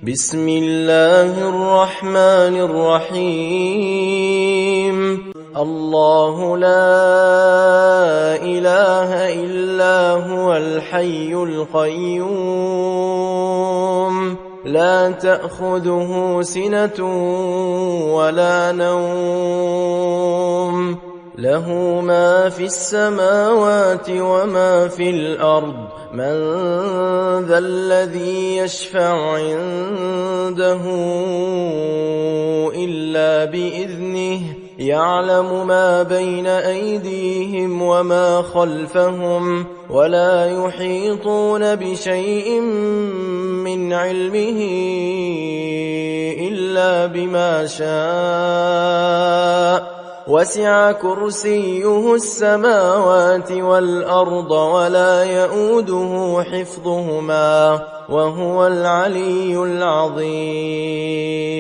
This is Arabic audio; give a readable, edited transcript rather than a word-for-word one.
بسم الله الرحمن الرحيم الله لا إله إلا هو الحي القيوم لا تأخذه سنة ولا نوم له ما في السماوات وما في الأرض من ذا الذي يشفع عنده إلا بإذنه يعلم ما بين أيديهم وما خلفهم ولا يحيطون بشيء من علمه إلا بما شاء وسع كرسيه السماوات والأرض ولا يئوده حفظهما وهو العلي العظيم